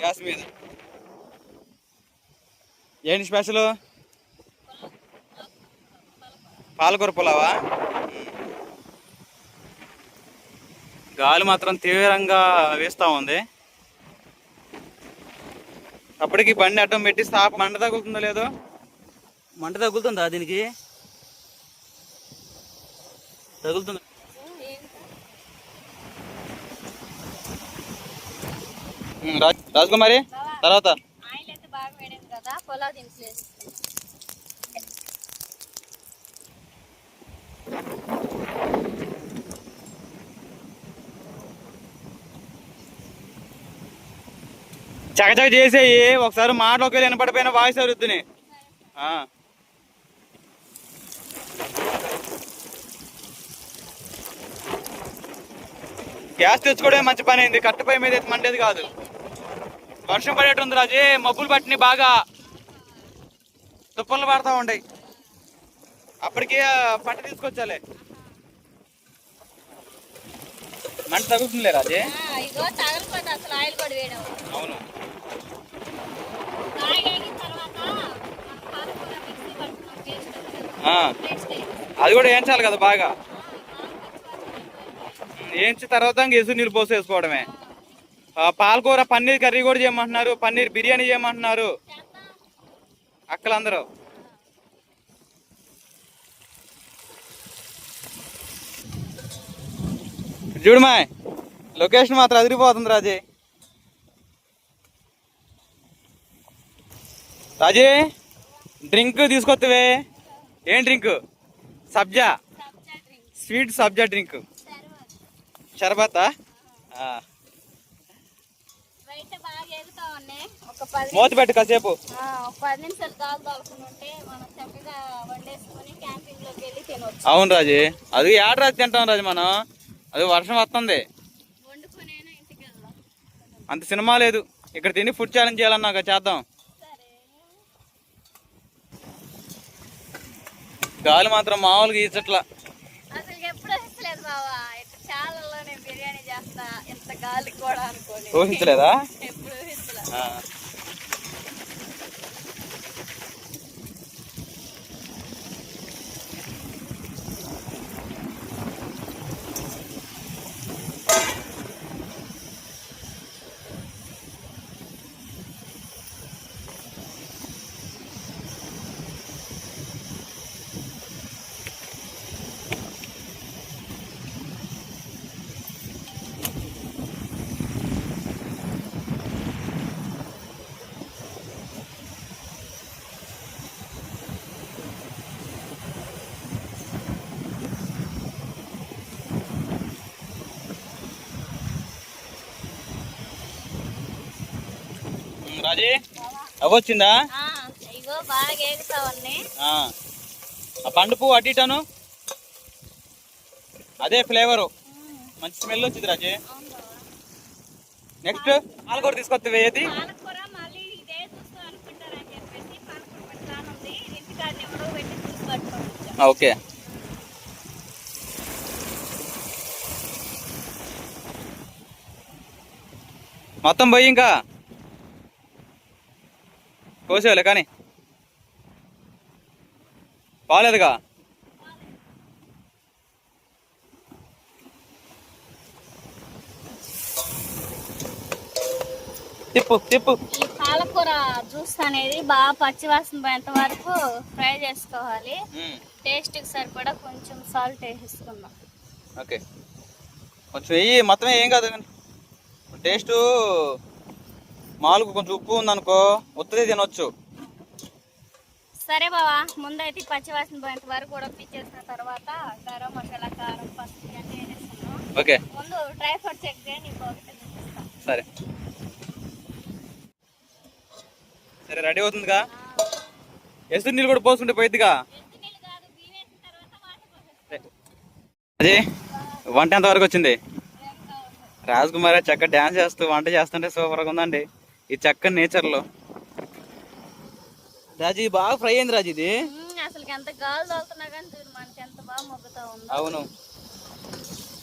Gas మీద. ఏంటి special? పాలకూర పులావా? గాలి మాత్రం తీవ్రంగా వేస్తూ ఉంది. అప్పటికి బండి అడ్డం పెట్టి మంట తగులుతుందో లేదో. మంట తగులుతుందా దీనికి? తగులుతుంది. రాజకుమారి తర్వాత చకచక చేసేయి. ఒకసారి మాటలోకి వినపడిపోయిన వాయిస్ అరుగుతుంది. గ్యాస్ తెచ్చుకోవడమే మంచి పని అయింది. కట్టెపై మీద అయితే మండేది కాదు. వర్షం పడేటుంది రాజే. మబ్బులు పట్టినాయి, బాగా తుప్పలు పడతా ఉంటాయి. అప్పటికే పట్ట తీసుకొచ్చాలే. మంట తగ్గుతుందిలే రాజే. అవును. అది కూడా వేయించాలి కదా బాగా. వేయించిన తర్వాత ఎసురు నీళ్ళు పోసేసుకోవడమే. పాలకూర పన్నీర్ కర్రీ కూడా చేయమంటున్నారు, పన్నీర్ బిర్యానీ చేయమంటున్నారు అక్కలందరూ. చూడమా, లొకేషన్ మాత్రం అదిరిపోతుంది రాజే. రాజే డ్రింక్ తీసుకొత్తవే. ఏం డ్రింక్? సబ్జా, స్వీట్ సబ్జా డ్రింక్. షర్బతా? మూత పెట్టు కాసేపు. 10 నిమిషాలు గాలి తోలుకుంటే మనం చక్కగా వండేసుకొని క్యాంపింగ్ లోకి వెళ్ళి తినవచ్చు. అవును రాజు, అది ఏడ రాజు తింటాం రాజు మనం. అది వర్షం వస్తుంది, అంత సినిమా లేదు. ఇక్కడ తిని ఫుడ్ ఛాలెంజ్ చేయాలన్నాక చేద్దాం. గాలి మాత్రం మామూలుగా ఈచట్లా. అసలు ఎప్పుడు ఇస్తలేదు బావా. చాలా నేను బిర్యానీ చేస్తా, ఎంత గాలి కూడా అనుకోని ఊహించలేదా? ఎప్పుడు ఊహించలేదు. రాజీ అవొచ్చిందా? ఇగో బాగా ఎగుతావన్నీ. ఆ పండు పువ్వు అటు ఇటాను, అదే ఫ్లేవరు, మంచి స్మెల్ వచ్చింది రాజీ. నెక్స్ట్ పాలకూర తీసుకొస్తే ఏది? ఓకే. మొత్తం పోయి ఇంకా కోసేవాలే కానీ బాగాలేదుగా. తిప్పు తిప్పు. ఈ పాలకూర జ్యూస్ అనేది బాగా పచ్చివాసన పోయేంత వరకు ఫ్రై చేసుకోవాలి. టేస్ట్ కి సరిపడా కొంచెం సాల్ట్ వేసుకుందాం. ఓకే, కొంచెం వెయ్యి, మొత్తం ఏం కాదు కానీ టేస్ట్ మామూలుగా కొంచెం ఉప్పు ఉందనుకో ఉత్తదే తినొచ్చు. సరే బావా, ముందైతే పచ్చివాసన పోయేంత వరకు ఉడకనిచ్చేసిన తర్వాత గరం మసాలా, కారం, పసుపు అన్నీ వేసేస్తాను. ఓకే, ముందు డ్రై ఫ్రూట్స్ చెక్ చేయండి. సరే సరే, రెడీ అవుతుందిగా. ఎసురు నీళ్ళు కూడా పోసుకుంటే పోయిద్దిగా. అదే వంట ఎంత వరకు వచ్చింది? రాజకుమారి చక్కగా డ్యాన్స్ చేస్తూ వంట చేస్తుంటే సూపర్గా ఉందండి. ఈ చక్కని నేచర్లో రాజీ బాగా ఫ్రై అయింది రాజు. ఇది అసలు ఎంత గాలి తోలుతున్నా కానీ మనకి ఎంత బాగా మొగ్గుతా ఉంది. అవును,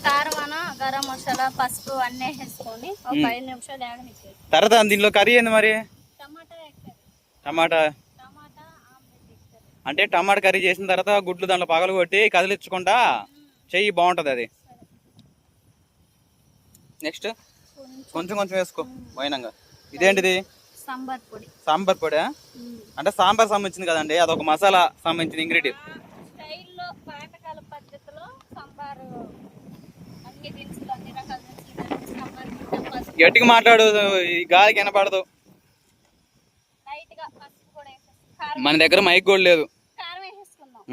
కారం గరం మసాలా పసుపు అన్నీ వేసుకొని ఒక 5 నిమిషాలు ఆగనిచ్చేది. తర్వాత దీనిలో కర్రీ ఏంది మరి? టమాటా వేస్తారు. టమాటా అంటే టమాటా కర్రీ చేసిన తర్వాత గుడ్లు దాంట్లో పగలు కొట్టి కదిలించకుండా చెయ్యి, బాగుంటుంది అది. నెక్స్ట్ కొంచెం కొంచెం వేసుకో పోయినాక. ఇదేంటిది? సాంబార్ పొడి. సాంబార్ పొడి అంటే సాంబార్ సంబంధించింది కదండి, అదొక మసాలా సంబంధించిన ఇంగ్రీడియంట్. స్టైల్లో పాతకాల పద్ధతిలో సాంబారు అన్ని దినుసులు అన్ని రకాల దినుసులు సాంబార్. గట్టిగా మాట్లాడు, ఈ గాలికి వినపడదు. లైట్ గా పసుపు కూడా వేసేస్తాం. మన దగ్గర మైక్ కూడా లేదు. కారం వేసేసుకుందాం.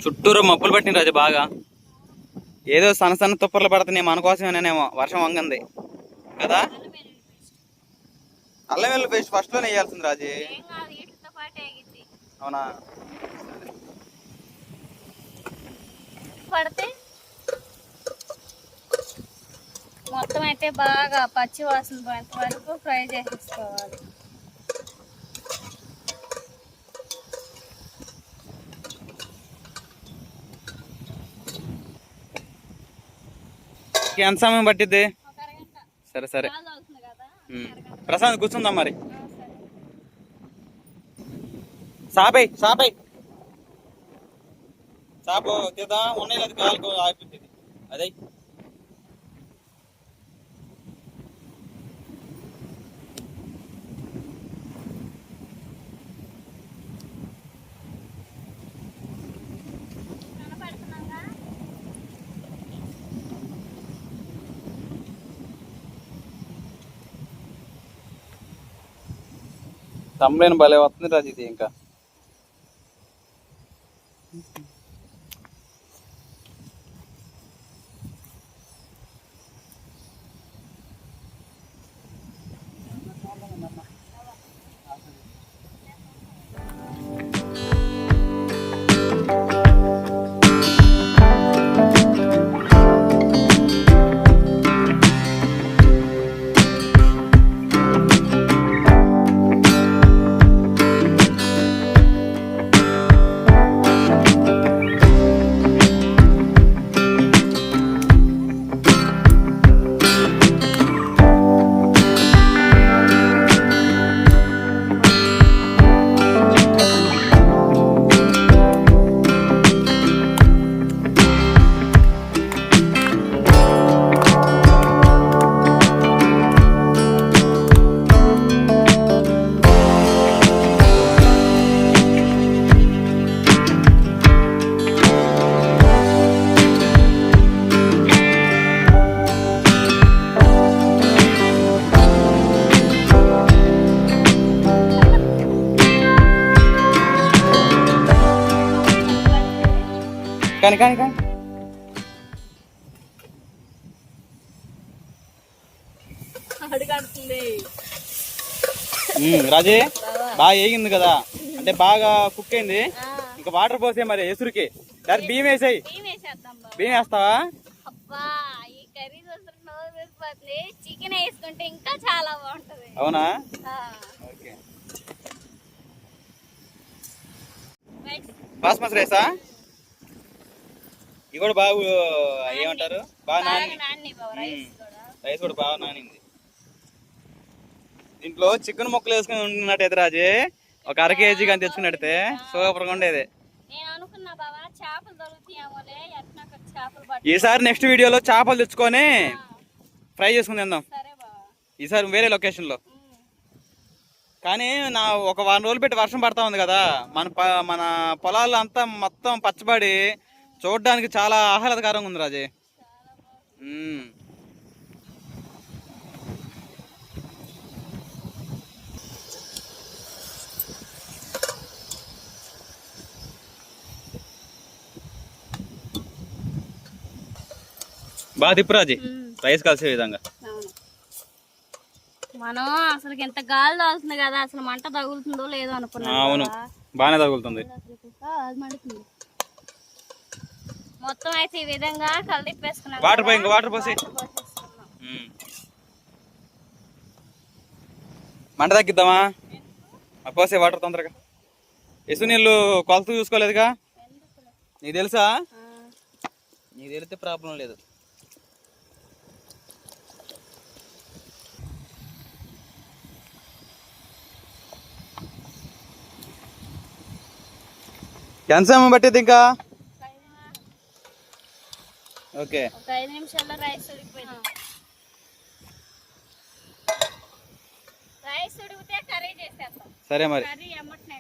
చుట్టూరు మబ్బులు పట్టిన రాజు బాగా. ఏదో సన్న సన్న తుప్పర్లు పడుతున్నాయి, మన కోసమేనేమో వర్షం వంగంది కదా. అల్లం వెల్లుల్లి పేస్ట్ ఫస్ట్ లోనే వేయాల్సింది రాజు. అవునా? పడితే మొత్తం అయితే బాగా పచ్చి వాసన పోయేంత వరకు ఫ్రై చేసేసుకోవాలి. ఎంత సమయం పట్టిద్ది? ఒక అరగంట. సరే సరే బాగా అవుతుంది కదా. ప్రశాంత్ కూర్చుందాం మరి. సాపై సాపై సాపు తీద్దాం. ఉన్నాయి లేదు కాలుకు ఆగిపోతుంది అదే. తమ్ములేని భలే వస్తుంది రాజు ఇది. ఇంకా కానీ కానీ కానీ రాజే బాగా వేగింది కదా, అంటే బాగా కుక్ అయింది. ఇంకా వాటర్ పోసే మరి ఎసురుకి బియ్యం వేసాయి. బియ్యం వేస్తావా? చికెన్ వేసుకుంటే ఇంకా చాలా బాగుంటది. అవునా? ఓకే. బాస్మతి రైసా? ఇవి కూడా బాగా ఏమంటారు, బాగా నాని. రైస్ కూడా బాగా నానింది. దీంట్లో చికెన్ ముక్కలు వేసుకుని ఉంటున్నట్టయితే రాజే ఒక 1 kg కానీ తెచ్చుకున్నట్టయితే సూపర్గా ఉండేది. ఈసారి నెక్స్ట్ వీడియోలో చేపలు తెచ్చుకొని ఫ్రై చేసుకుని తిందాం. ఈసారి వేరే లొకేషన్లో. కానీ ఒక 1 రోజులు పెట్టి వర్షం పడతా ఉంది కదా, మన పొలాల్లో అంతా మొత్తం పచ్చబడి చూడడానికి చాలా ఆహ్లాదకరంగా ఉంది రాజే. బాగా తిప్పురాజీ రైస్ కలిసే విధంగా. మనం అసలు ఎంత గాలి తాగుతుంది కదా, అసలు మంట తగులుతుందో లేదో అనుకున్నా. అవును, బాగానే తగులుతుంది. మొత్తం అయితే ఈ విధంగా కలిపేసుకున్నాం. వాటర్ పోయి ఇంకా వాటర్ పోసి మంట తగ్గిద్దామా? పోసే వాటర్ తొందరగా. ఇసు నీళ్ళు కొలత చూసుకోలేదుగా, ఎందుకులే. నీకు తెలుసా? ఆ, నీకు తెలిస్తే ప్రాబ్లం లేదు. ఎంత సమయం పట్టింది ఇంకా? ఓకే, ఒక 5 నిమిషాల్లో రైస్ ఉడికిపోయింది. రైస్ ఉడికితే కర్రీ చేసేస్తాం. సరే మరి. కర్రీ ఎమ్మటనే.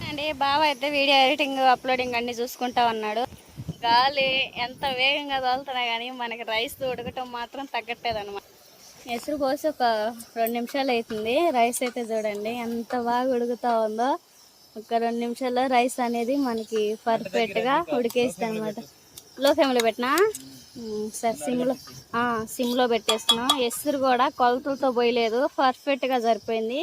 అండి బావ అయితే వీడియో ఎడిటింగ్ అప్లోడింగ్ అన్ని చూసుకుంటా ఉన్నాడు. గాలి ఎంత వేగంగా తోలుతున్నా కానీ మనకి రైస్ ఉడకటం మాత్రం తగ్గట్లేదు అనమాట. ఎసురు పోసి ఒక 2 నిమిషాలు అవుతుంది. రైస్ అయితే చూడండి ఎంత బాగా ఉడుకుతా ఉందో. ఒక 2 నిమిషాల్లో రైస్ అనేది మనకి పర్ఫెక్ట్గా ఉడికేస్తుంది అనమాట. లో ఫ్లేమ్లో పెట్టినా సరే, సిమ్లో పెట్టేస్తున్నాం. ఎసురు కూడా కొలతలతో పోయలేదు, పర్ఫెక్ట్గా సరిపోయింది.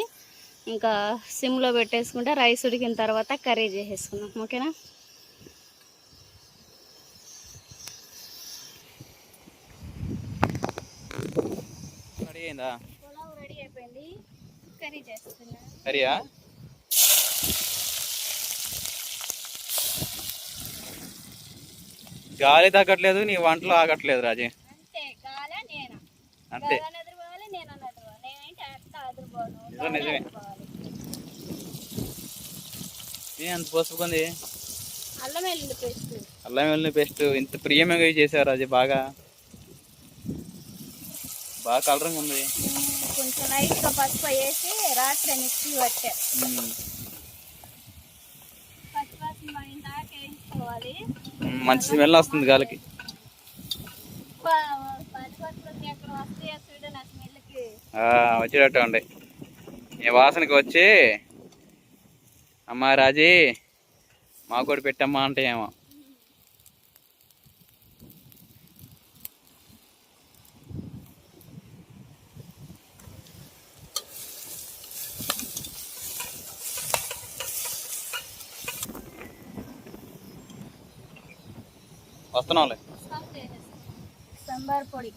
ఇంకా సిమ్లో పెట్టేసుకుంటే రైస్ ఉడికిన తర్వాత కర్రీ చేసేసుకున్నాం. ఓకేనా? రెడీ అయిందా? పులావ్ రెడీ అయిపోయింది, కర్రీ చేస్తున్నా. కర్రీయా? గాలి తగ్గట్లేదు, నీ వంటలు ఆగట్లేదు రాజీ. అంతే, గాలా నేనా? అంతే, గాలి ఎదురుకోవాలి, నేను ఎదురుకోవాలి. నేనేంటి అట్లా ఎదురుకోను, నిజమే. ఎదురుకోవాలి. అంత పసుపుకుంది. అల్లం వెల్లుల్లి పేస్ట్. అల్లం వెల్లుల్లి పేస్ట్ ఇంత ప్రియమంగా చేసావు రాజీ. బాగా బాగా కలరంగా ఉంది. కొంచెం లైట్గా పసుపు వేసి రాత్రి మిక్సీ పట్టే. పచ్చివాసన పోయిన దాకా వేయించుకోవాలి. మంచి స్మెల్ వస్తుంది గాలికి. పచ్చివాసన ఎక్కడ వస్తాయో చూడు నా స్మెల్కి. వచ్చేటట్టు ఉండే ఈ వాసనకి వచ్చి అమ్మా రాజీ మాకు కూడా పెట్టమ్మా అంటే ఏమో. వస్తున్నాంలే. సాంబార్ పొడి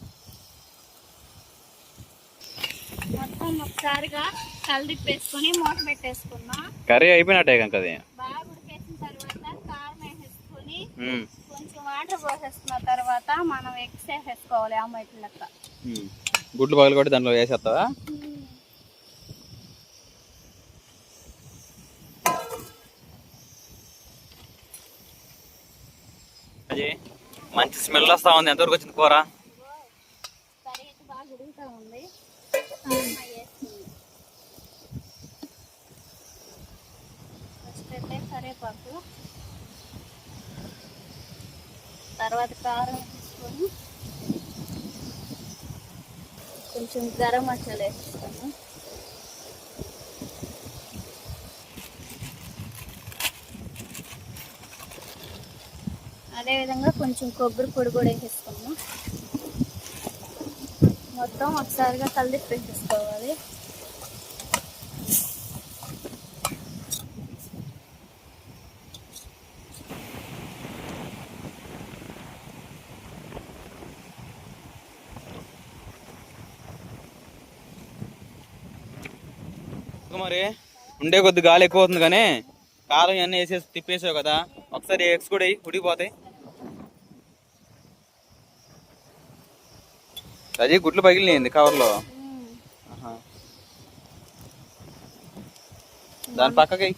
మొత్తం ఒకసారిగా కలిదిప్పేసుకొని మూత పెట్టేసుకున్నాం. కర్రీ అయిపోయినట్టే కనుక అది. బాగా ఉడికేసిన తర్వాత కారం వేసేసుకొని కొంచెం వాటర్ పోసేసుకున్న తర్వాత మనం ఎగ్స్ వేసేసుకోవాలి. ఆమ్లెట్ లెక్క గుడ్లు పగలు కొట్టి దాంట్లో వేసేస్తావా? అది మంచి స్మెల్ వస్తా ఉంది. ఎంతవరకు వచ్చింది కూర? కర్రీ అయితే బాగా ఉడుకుతూ ఉంది. ఫస్ట్ అయితే కరివేపాకు, తర్వాత కారం వేసుకొని కొంచెం గరం మసాలా వేసేస్తాను. అదేవిధంగా కొంచెం కొబ్బరి పొడి కూడా వేసేసుకున్నాం. మొత్తం ఒకసారిగా కలిపి పెట్టేసుకోవాలి. మరి ఉండే కొద్ది గాలి ఎక్కువ అవుతుంది కానీ కారం ఇవన్నీ వేసేసి తిప్పేసావు కదా, ఒకసారి ఎగ్స్ కూడా ఉడికిపోతాయి. అది గుడ్లు పగిలినాయింది కవర్లో. దాని పక్కకి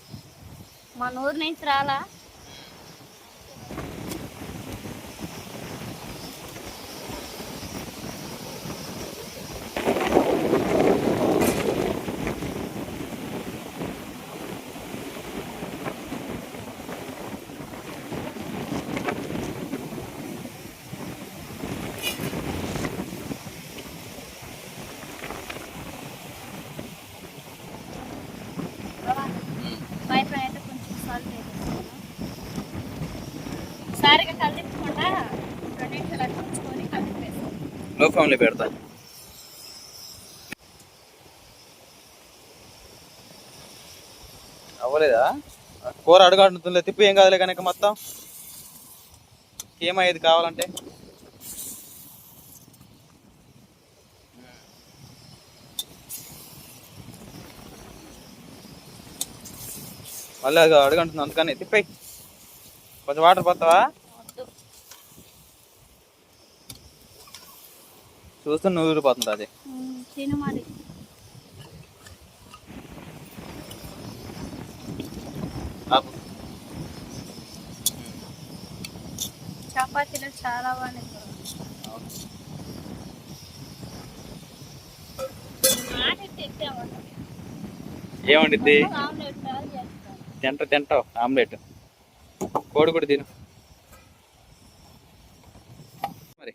మన ఊరు నుంచి రాలా. పైప్ అయితే కొంచెం సాల్ట్ వేసేస్తాను. సారిగా కలిపకుండా 2 నిమిషాలు అట్లా ఉంచుకొని కలిపేస్తాను. లో ఫ్లేమ్లో పెడతా. అవ్వలేదా? కూర అడుగుతుందిలే, తిప్పు ఏం కాదులే కనుక మొత్తం. కీమా ఏది కావాలంటే మళ్ళీ అది అడుగుంటుంది, అందుకని తిప్పేయి. కొంచెం వాటర్ పోతావా? చూస్తే నూరిపోతుంది అది. చపాతీలు చాలా బాగున్నాయి. ఏమండిద్ది? తింటావు ఆమ్లెట్, కోడి కూడా తిను మరి.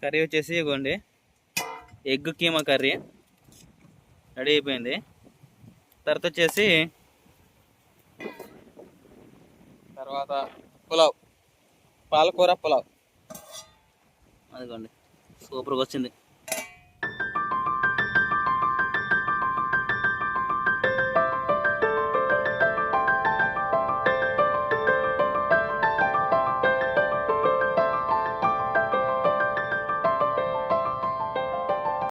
కర్రీ వచ్చేసి ఇవ్వండి, ఎగ్ కీమా కర్రీ రెడీ అయిపోయింది. తర్వాత వచ్చేసి పులావ్, పాలకూర పులావ్. అదిగోండి సూపర్గా వచ్చింది.